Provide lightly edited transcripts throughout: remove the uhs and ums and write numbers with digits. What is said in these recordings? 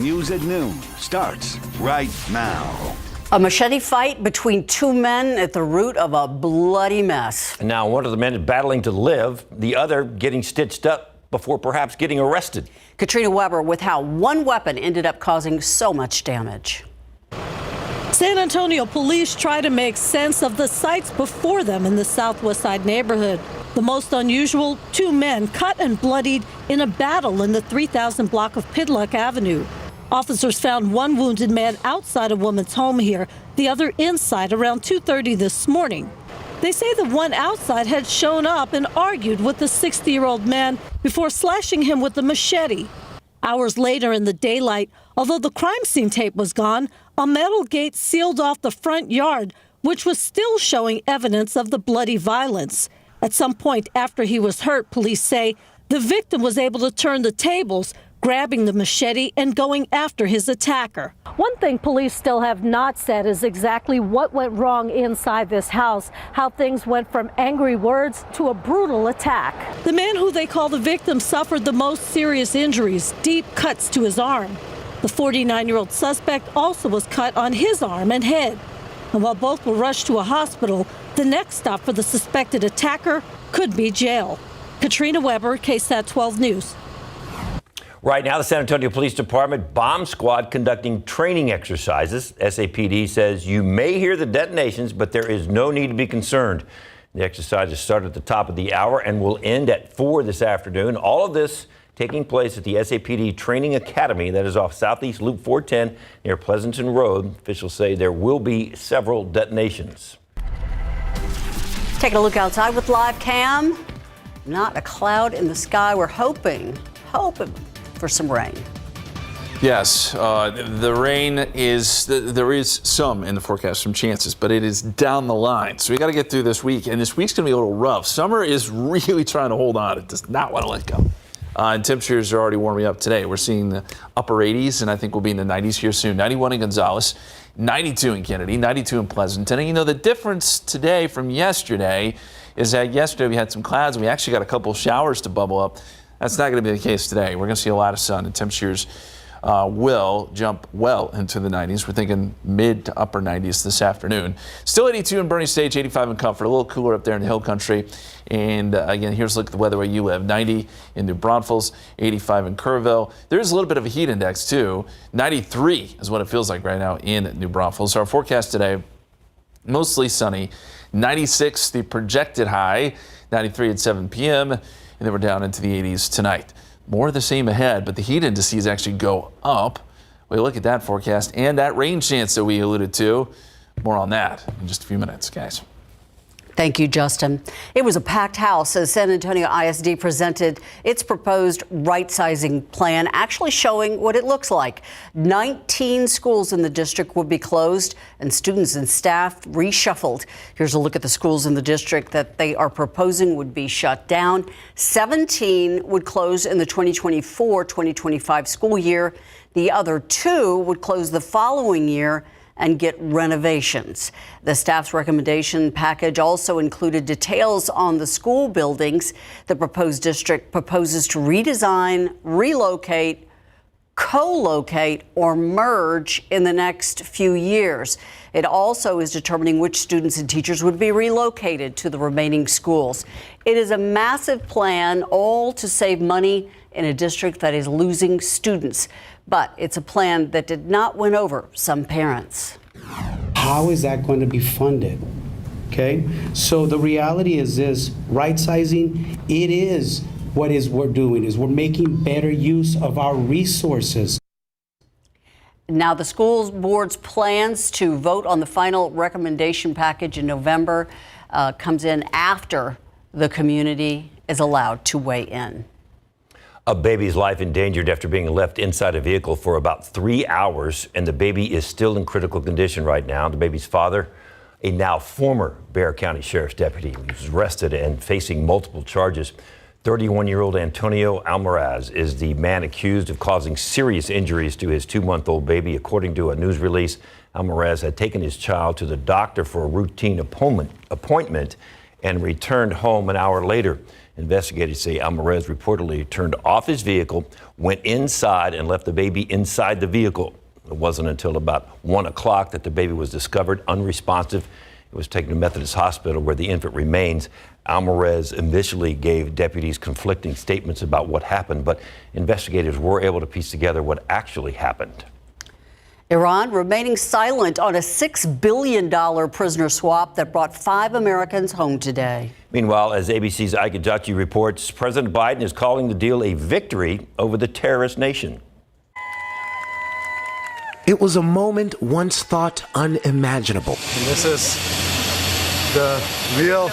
News at noon starts right now. A machete fight between two men at the root of a bloody mess. Now, one of the men is battling to live, the other getting stitched up before perhaps getting arrested. Katrina Weber with how one weapon ended up causing so much damage. San Antonio police try to make sense of the sights before them in the Southwest Side neighborhood. The most unusual, two men cut and bloodied in a battle in the 3000 block of Pidluck Avenue. Officers found one wounded man outside a woman's home here, the other inside around 2:30 this morning. They say the one outside had shown up and argued with the 60-year-old man before slashing him with a machete. Hours later in the daylight, although the crime scene tape was gone, a metal gate sealed off the front yard, which was still showing evidence of the bloody violence. At some point after he was hurt, police say the victim was able to turn the tables, grabbing the machete and going after his attacker. One thing police still have not said is exactly what went wrong inside this house, how things went from angry words to a brutal attack. The man who they call the victim suffered the most serious injuries, deep cuts to his arm. The 49-year-old suspect also was cut on his arm and head. And while both were rushed to a hospital, the next stop for the suspected attacker could be jail. Katrina Weber, KSAT 12 News. Right now, the San Antonio Police Department bomb squad conducting training exercises. SAPD says you may hear the detonations, but there is no need to be concerned. The exercises start at the top of the hour and will end at 4 this afternoon. All of this taking place at the SAPD Training Academy that is off Southeast Loop 410 near Pleasanton Road. Officials say there will be several detonations. Taking a look outside with live cam. Not a cloud in the sky. We're hoping for some rain. Yes, the rain is, there is some in the forecast, some chances, but it is down the line. So we got to get through this week, and this week's going to be a little rough. Summer is really trying to hold on. It does not want to let go. And temperatures are already warming up today. We're seeing the upper 80s, and I think we'll be in the 90s here soon. 91 in Gonzales, 92 in Kennedy, 92 in Pleasanton. And you know, the difference today from yesterday is that yesterday we had some clouds, and we actually got a couple showers to bubble up. That's not going to be the case today. We're going to see a lot of sun, and temperatures will jump well into the 90s. We're thinking mid to upper 90s this afternoon. Still 82 in Bernie Stage, 85 in Comfort. A little cooler up there in the hill country. And again, here's a look at the weather where you live. 90 in New Braunfels, 85 in Kerrville. There is a little bit of a heat index too. 93 is what it feels like right now in New Braunfels. So our forecast today, mostly sunny. 96 the projected high. 93 at 7 p.m. And then we're down into the 80s tonight. More of the same ahead, but the heat indices actually go up. We look at that forecast and that rain chance that we alluded to. More on that in just a few minutes, guys. Thank you, Justin. It was a packed house as San Antonio ISD presented its proposed right-sizing plan, actually showing what it looks like. 19 schools in the district would be closed and students and staff reshuffled. Here's a look at the schools in the district that they are proposing would be shut down. 17 would close in the 2024-2025 school year. The other 2 would close the following year and get renovations. The staff's recommendation package also included details on the school buildings. The proposed district proposes to redesign, relocate, co-locate, or merge in the next few years. It also is determining which students and teachers would be relocated to the remaining schools. It is a massive plan, all to save money in a district that is losing students. But it's a plan that did not win over some parents. How is that going to be funded? Okay, so the reality is this: right sizing, it is what we're doing is we're making better use of our resources. Now the school board's plans to vote on the final recommendation package in November comes in after the community is allowed to weigh in. A baby's life endangered after being left inside a vehicle for about 3 hours, and the baby is still in critical condition right now. The baby's father, a now former Bexar County Sheriff's deputy, was arrested and facing multiple charges. 31-year-old Antonio Almaraz is the man accused of causing serious injuries to his 2-month-old baby. According to a news release, Almaraz had taken his child to the doctor for a routine appointment and returned home an hour later. Investigators say Alvarez reportedly turned off his vehicle, went inside, and left the baby inside the vehicle. It wasn't until about 1 o'clock that the baby was discovered unresponsive. It was taken to Methodist Hospital, where the infant remains. Alvarez initially gave deputies conflicting statements about what happened, but investigators were able to piece together what actually happened. Iran remaining silent on a $6 billion prisoner swap that brought 5 Americans home today. Meanwhile, as ABC's Ike Ajachi reports, President Biden is calling the deal a victory over the terrorist nation. It was a moment once thought unimaginable. And this is the real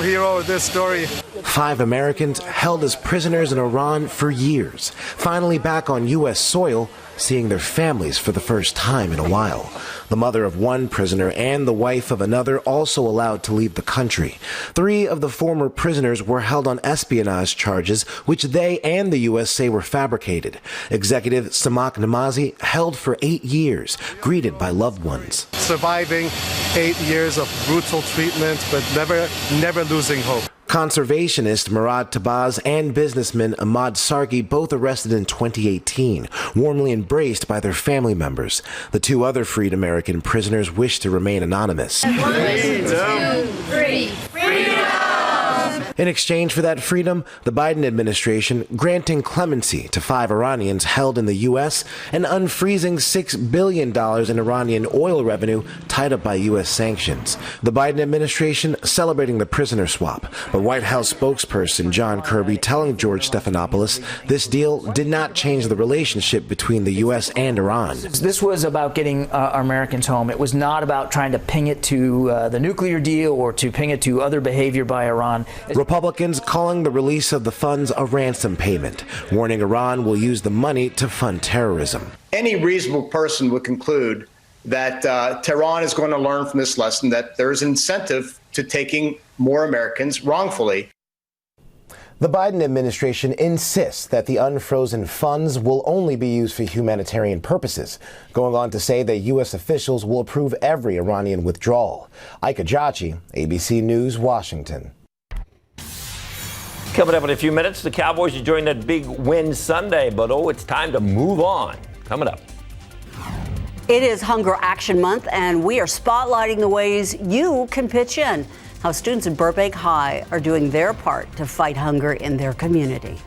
hero of this story. 5 Americans held as prisoners in Iran for years, finally back on U.S. soil, seeing their families for the first time in a while. The mother of one prisoner and the wife of another also allowed to leave the country. 3 of the former prisoners were held on espionage charges, which they and the U.S. say were fabricated. Executive Samak Namazi held for 8 years, greeted by loved ones. Surviving 8 years of brutal treatment, but never losing hope. Conservationist Murad Tabaz and businessman Ahmad Sargi, both arrested in 2018, warmly embraced by their family members. The 2 other freed American prisoners wish to remain anonymous. 1, 2, 3, freedom! In exchange for that freedom, the Biden administration granting clemency to 5 Iranians held in the U.S. and unfreezing $6 billion in Iranian oil revenue tied up by U.S. sanctions. The Biden administration celebrating the prisoner swap, but White House spokesperson John Kirby telling George Stephanopoulos this deal did not change the relationship between the U.S. and Iran. This was about getting our Americans home. It was not about trying to ping it to the nuclear deal or to ping it to other behavior by Iran. Republicans calling the release of the funds a ransom payment, warning Iran will use the money to fund terrorism. Any reasonable person would conclude that Tehran is going to learn from this lesson that there's incentive to taking more Americans wrongfully. The Biden administration insists that the unfrozen funds will only be used for humanitarian purposes, going on to say that U.S. officials will approve every Iranian withdrawal. Ike Ajachi, ABC News, Washington. Coming up in a few minutes, the Cowboys are enjoying that big win Sunday, but it's time to move on. Coming up. It is Hunger Action Month, and we are spotlighting the ways you can pitch in. How students in Burbank High are doing their part to fight hunger in their community.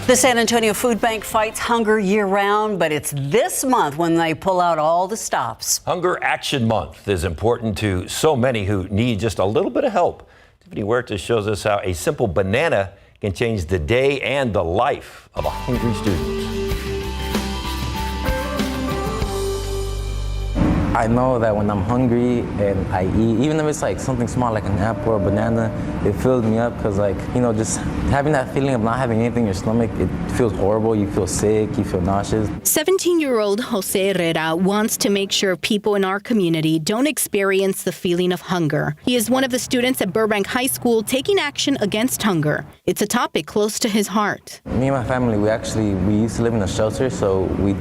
The San Antonio Food Bank fights hunger year-round, but it's this month when they pull out all the stops. Hunger Action Month is important to so many who need just a little bit of help. Tiffany Huerta shows us how a simple banana can change the day and the life of a hungry student. I know that when I'm hungry and I eat, even if it's like something small like an apple or a banana, it fills me up because just having that feeling of not having anything in your stomach, it feels horrible. You feel sick, you feel nauseous. 17-year-old Jose Herrera wants to make sure people in our community don't experience the feeling of hunger. He is one of the students at Burbank High School taking action against hunger. It's a topic close to his heart. Me and my family, we used to live in a shelter, so we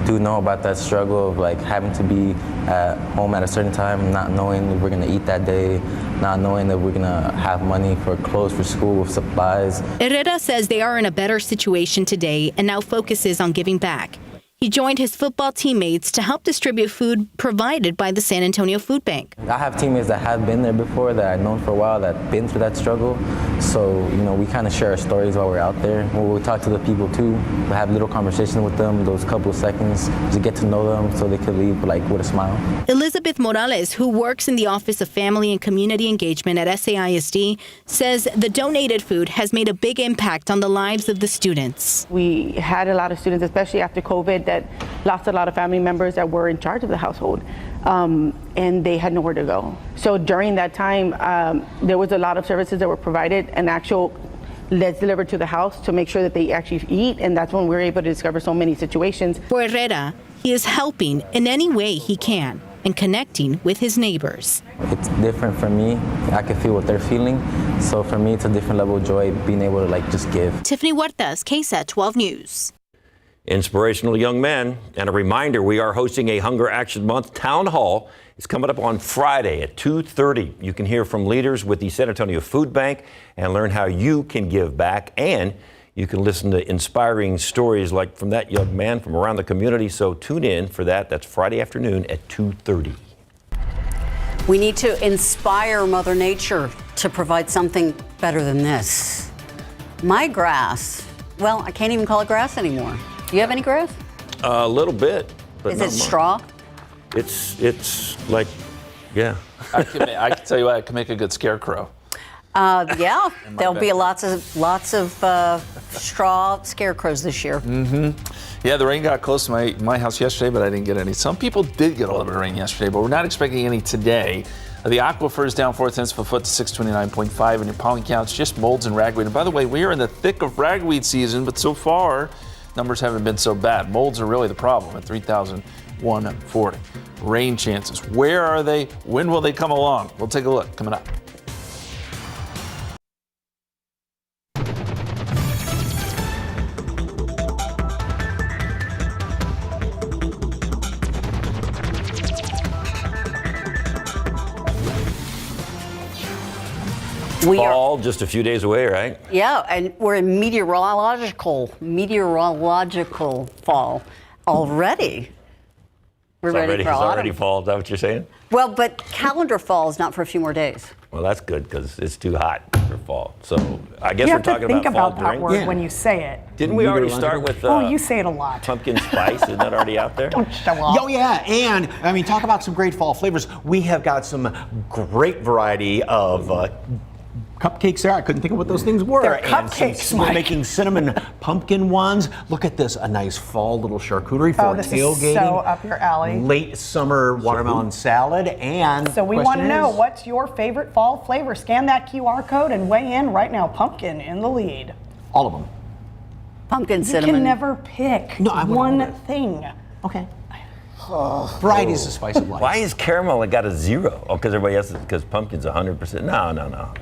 do know about that struggle of having to be at home at a certain time, not knowing if we're gonna eat that day, not knowing that we're gonna have money for clothes for school, with supplies. Herrera says they are in a better situation today and now focuses on giving back. He joined his football teammates to help distribute food provided by the San Antonio Food Bank. I have teammates that have been there before, that I've known for a while, that have been through that struggle. So, we kind of share our stories while we're out there. When we talk to the people too, we have little conversations with them, those couple of seconds, to get to know them so they could leave with a smile. Elizabeth Morales, who works in the Office of Family and Community Engagement at SAISD, says the donated food has made a big impact on the lives of the students. We had a lot of students, especially after COVID, that lost a lot of family members that were in charge of the household, and they had nowhere to go. So during that time, there was a lot of services that were provided, and let's deliver to the house to make sure that they actually eat, and that's when we were able to discover so many situations. For Herrera, he is helping in any way he can and connecting with his neighbors. It's different for me. I can feel what they're feeling. So for me, it's a different level of joy being able to just give. Tiffany Huertas, KSAT12 News. Inspirational young men. And a reminder, we are hosting a Hunger Action Month town hall It's coming up on Friday at 2:30. You can hear from leaders with the San Antonio Food Bank and learn how you can give back. And you can listen to inspiring stories like from that young man from around the community. So tune in for that. That's Friday afternoon at 2:30. We need to inspire Mother Nature to provide something better than this. My grass, well, I can't even call it grass anymore. Do you have any grass? A little bit, but Is not it much. straw? It's like, yeah. I can tell you what, I can make a good scarecrow. Yeah, there'll be lots of straw scarecrows this year. Yeah, the rain got close to my house yesterday, but I didn't get any. Some people did get a little bit of rain yesterday, but we're not expecting any today. The aquifer is down 0.4 of a foot to 629.5, and your pollen counts just molds and ragweed. And by the way, we are in the thick of ragweed season, but so far, numbers haven't been so bad. Molds are really the problem at 3,140. Rain chances. Where are they? When will they come along? We'll take a look coming up. Fall just a few days away, right? Yeah, and we're in meteorological fall already. We're ready for It's autumn. already fall. Is that what you're saying? Well, but calendar fall is not for a few more days. Well, that's good because it's too hot for fall. So I guess You we're have to talking think about fall about that drinks. word when you say it. Didn't we already start with You say it a lot. pumpkin spice? Isn't that already out there? Don't show off. Oh yeah, and I mean, talk about some great fall flavors. We have got some great variety of cupcakes there. I couldn't think of what those things were. They're And cupcakes, we're Mike. making cinnamon pumpkin ones. Look at this, a nice fall little charcuterie for This tailgating. is so up your alley. Late summer watermelon salad, and So we want to know, what's your favorite fall flavor? Scan that QR code and weigh in right now. Pumpkin in the lead. all of them. Pumpkin You cinnamon. can never pick No, I want all one of it. thing. Okay. Variety is the spice of life. Why is caramel got a 0? Oh, because everybody else, because pumpkin's 100%. No.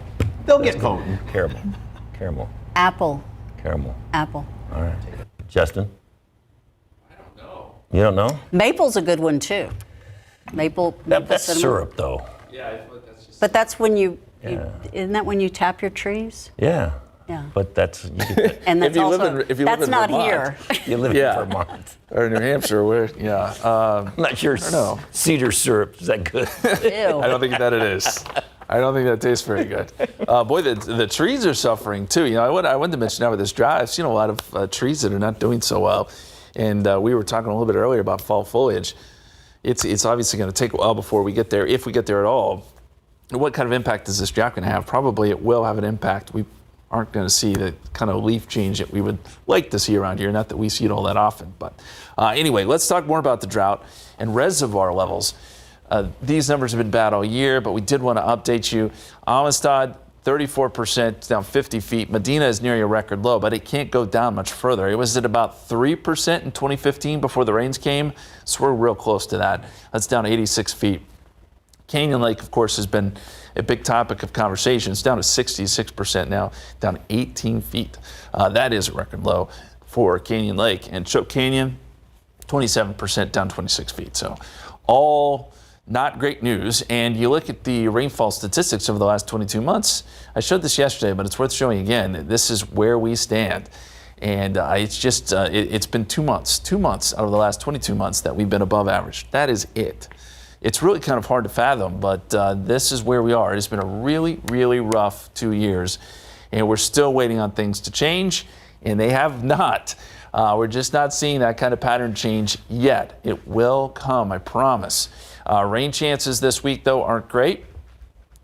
They'll get voting. Caramel. Apple. Caramel. Apple. All right. Justin? I don't know. You don't know? Maple's a good one too. Maple That's cinnamon. syrup, though. But that's when you Yeah. isn't that when you tap your trees? Yeah. Yeah. But that's, you can, And that's If you live also in- if you live that's in not Vermont. here. you live Yeah. in Vermont. Or New Hampshire, where, yeah. I'm not sure I don't know. cedar syrup is that good. Ew. I don't think that it is. I don't think that tastes very good. Boy, the trees are suffering too. You know, I wanted to mention now with this drought, I've seen a lot of trees that are not doing so well. And we were talking a little bit earlier about fall foliage. It's obviously going to take a while before we get there, if we get there at all. What kind of impact is this drought going to have? Probably it will have an impact. We aren't going to see the kind of leaf change that we would like to see around here. Not that we see it all that often. But anyway, let's talk more about the drought and reservoir levels. These numbers have been bad all year, but we did want to update you. Amistad, 34%, down 50 feet. Medina is nearing a record low, but it can't go down much further. It was at about 3% in 2015 before the rains came, so we're real close to that. That's down 86 feet. Canyon Lake, of course, has been a big topic of conversation. It's down to 66% now, down 18 feet. That is a record low for Canyon Lake. And Choke Canyon, 27%, down 26 feet. So all not great news. And you look at the rainfall statistics over the last 22 months. I showed this yesterday, but it's worth showing again. This is where we stand. And it's just, it's been 2 months out of the last 22 months that we've been above average. That is it. It's really kind of hard to fathom, but this is where we are. It's been a really, really rough 2 years, and we're still waiting on things to change, and they have not. We're just not seeing that kind of pattern change yet. It will come, I promise. Rain chances this week, though, aren't great.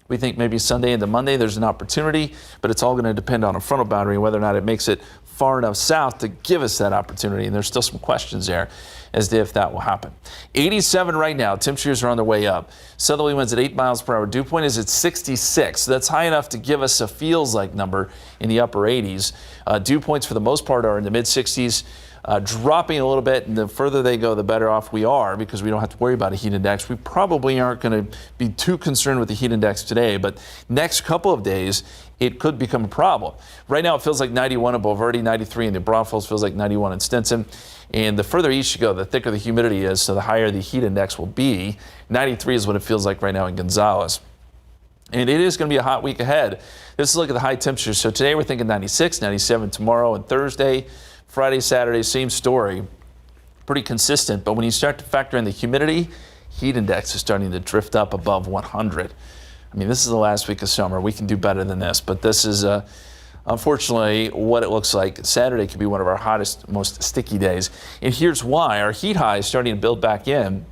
We think maybe Sunday into Monday there's an opportunity, but it's all going to depend on a frontal boundary, whether or not it makes it far enough south to give us that opportunity. And there's still some questions there as to if that will happen. 87 right now. Temperatures are on their way up. Southerly winds at 8 miles per hour. Dew point is at 66. So that's high enough to give us a feels like number in the upper 80s. Dew points for the most part are in the mid 60s. dropping a little bit, and the further they go, the better off we are because we don't have to worry about a heat index. We probably aren't going to be too concerned with the heat index today, but next couple of days, it could become a problem. Right now, it feels like 91 in Bulverde, 93 in New Braunfels, feels like 91 in Stinson. And the further east you go, the thicker the humidity is, so the higher the heat index will be. 93 is what it feels like right now in Gonzales. And it is going to be a hot week ahead. Let's look at the high temperatures. So today we're thinking 96, 97 tomorrow, and Thursday, Friday, Saturday, same story. Pretty consistent, but when you start to factor in the humidity, heat index is starting to drift up above 100. I mean, this is the last week of summer. We can do better than this, but this is unfortunately what it looks like. Saturday could be one of our hottest, most sticky days. And here's why. Our heat high is starting to build back in.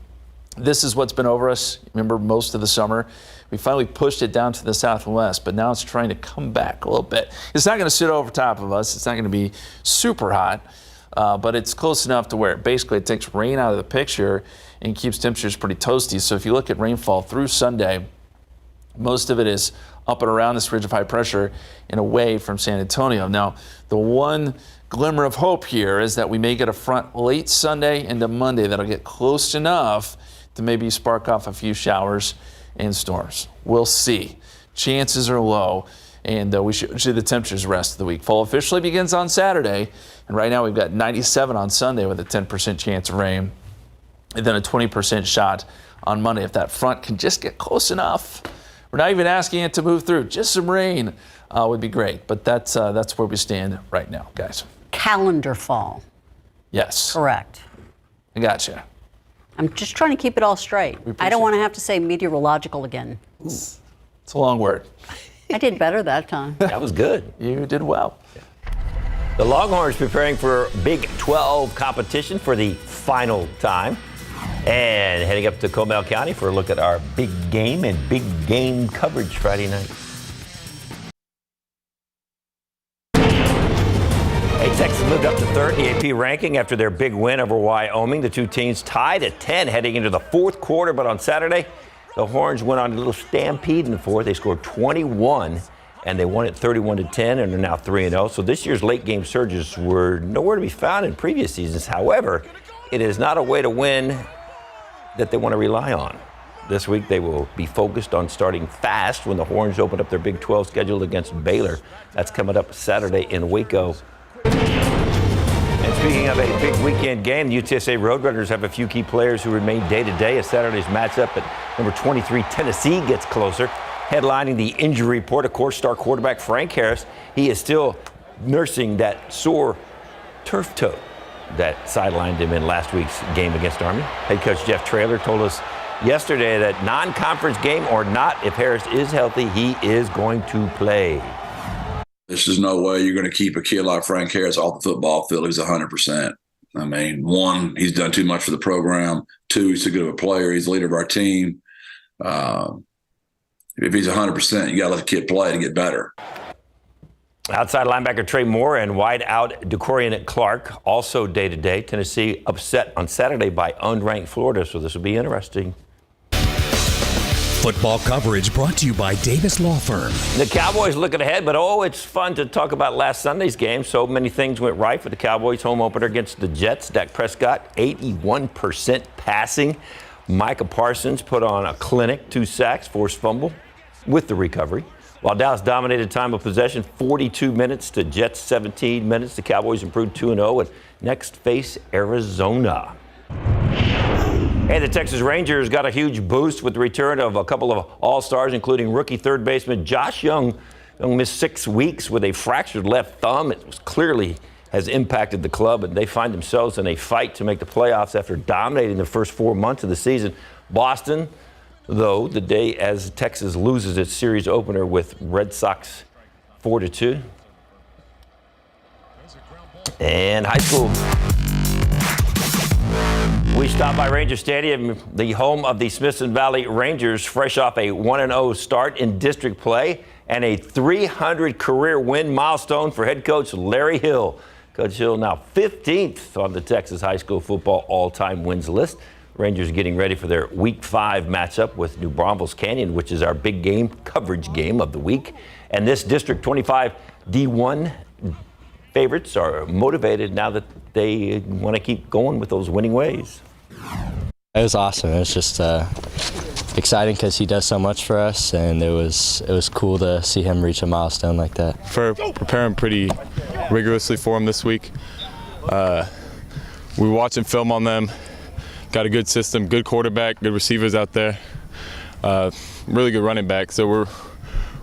This is what's been over us, remember, most of the summer. We finally pushed it down to the southwest, but now it's trying to come back a little bit. It's not going to sit over top of us. It's not going to be super hot, but it's close enough to where basically it takes rain out of the picture and keeps temperatures pretty toasty. So if you look at rainfall through Sunday, most of it is up and around this ridge of high pressure and away from San Antonio. Now, the one glimmer of hope here is that we may get a front late Sunday into Monday that'll get close enough to maybe spark off a few showers and storms. We'll see. Chances are low, and we should see the temperatures the rest of the week. Fall officially begins on Saturday, and right now we've got 97 on Sunday with a 10% chance of rain, and then a 20% shot on Monday. If that front can just get close enough, we're not even asking it to move through. Just some rain would be great, but that's where we stand right now, guys. Calendar fall. Yes. Correct. I gotcha. I'm just trying to keep it all straight. I don't want to have to say meteorological again. It's a long word. I did better that time. That was good. You did well. The Longhorns preparing for Big 12 competition for the final time. And heading up to Comal County for a look at our big game and big game coverage Friday night. Texas moved up to third in the AP ranking after their big win over Wyoming. The two teams tied at 10 heading into the fourth quarter, but on Saturday, the Horns went on a little stampede in the fourth. They scored 21, and they won it 31-10, and are now 3-0. So this year's late game surges were nowhere to be found in previous seasons. However, it is not a way to win that they want to rely on. This week, they will be focused on starting fast when the Horns open up their Big 12 schedule against Baylor. That's coming up Saturday in Waco. And speaking of a big weekend game, the UTSA Roadrunners have a few key players who remain day-to-day as Saturday's matchup at number 23 Tennessee gets closer. Headlining the injury report, of course, star quarterback Frank Harris. He is still nursing that sore turf toe that sidelined him in last week's game against Army. Head coach Jeff Traylor told us yesterday that non-conference game or not, if Harris is healthy, he is going to play. There's just no way you're going to keep a kid like Frank Harris off the football field. He's 100%. I mean, one, he's done too much for the program. Two, he's too good of a player. He's the leader of our team. If he's 100%, you got to let the kid play to get better. Outside linebacker Trey Moore and wide out DeCorian Clark also day-to-day. Tennessee upset on Saturday by unranked Florida, so this will be interesting. Football coverage brought to you by Davis Law Firm. The Cowboys looking ahead, but it's fun to talk about last Sunday's game. So many things went right for the Cowboys home opener against the Jets. Dak Prescott, 81% passing. Micah Parsons put on a clinic, 2 sacks, forced fumble with the recovery. While Dallas dominated time of possession, 42 minutes to Jets 17 minutes. The Cowboys improved 2-0 and next face Arizona. And the Texas Rangers got a huge boost with the return of a couple of all-stars, including rookie third baseman Josh Young. Young missed 6 weeks with a fractured left thumb. It was clearly has impacted the club, and they find themselves in a fight to make the playoffs after dominating the first 4 months of the season. Boston, though, the day as Texas loses its series opener with Red Sox 4-2. And high school. We stopped by Ranger Stadium, the home of the Smithson Valley Rangers, fresh off a 1-0 start in district play and a 300 career win milestone for head coach Larry Hill. Coach Hill now 15th on the Texas high school football all-time wins list. Rangers getting ready for their Week 5 matchup with New Braunfels Canyon, which is our big game coverage game of the week. And this District 25 D1 favorites are motivated now that they want to keep going with those winning ways. It was awesome. It was just exciting because he does so much for us, and it was cool to see him reach a milestone like that. For preparing pretty rigorously for him this week, we were watching film on them. Got a good system, good quarterback, good receivers out there, really good running back. So we're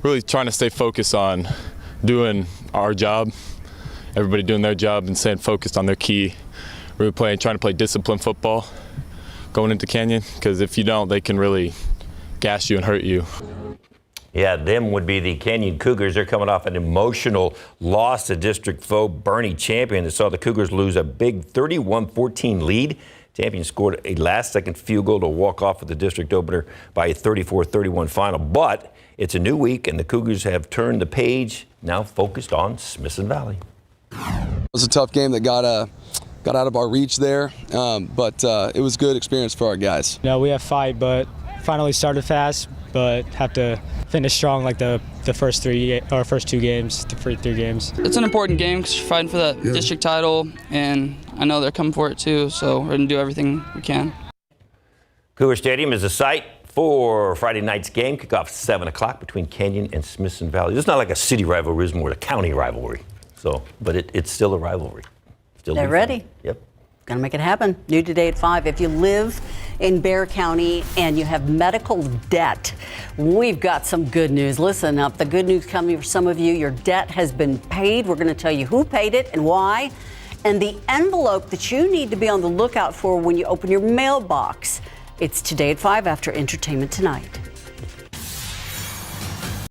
really trying to stay focused on doing our job, everybody doing their job and staying focused on their key. Really trying to play disciplined football going into Canyon, because if you don't, they can really gash you and hurt you. Yeah, them would be the Canyon Cougars. They're coming off an emotional loss to district foe Bernie Champion that saw the Cougars lose a big 31-14 lead. Champion scored a last-second field goal to walk off with the district opener by a 34-31 final. But it's a new week, and the Cougars have turned the page, now focused on Smithson Valley. It was a tough game that got out of our reach there, but it was a good experience for our guys. No, we have fight, but finally started fast, but have to finish strong like the first two games, the first 3 games. It's an important game because you're fighting for the district title, and I know they're coming for it too, so we're going to do everything we can. Cougar Stadium is the site for Friday night's game. Kickoff 7 o'clock between Canyon and Smithson Valley. It's not like a city rivalry, it's more a county rivalry. So, but it's still a rivalry. They're ready. Yep. Gonna make it happen. New today at 5. If you live in Bexar County and you have medical debt, we've got some good news. Listen up. The good news coming for some of you. Your debt has been paid. We're going to tell you who paid it and why, and the envelope that you need to be on the lookout for when you open your mailbox. It's today at 5 after Entertainment Tonight.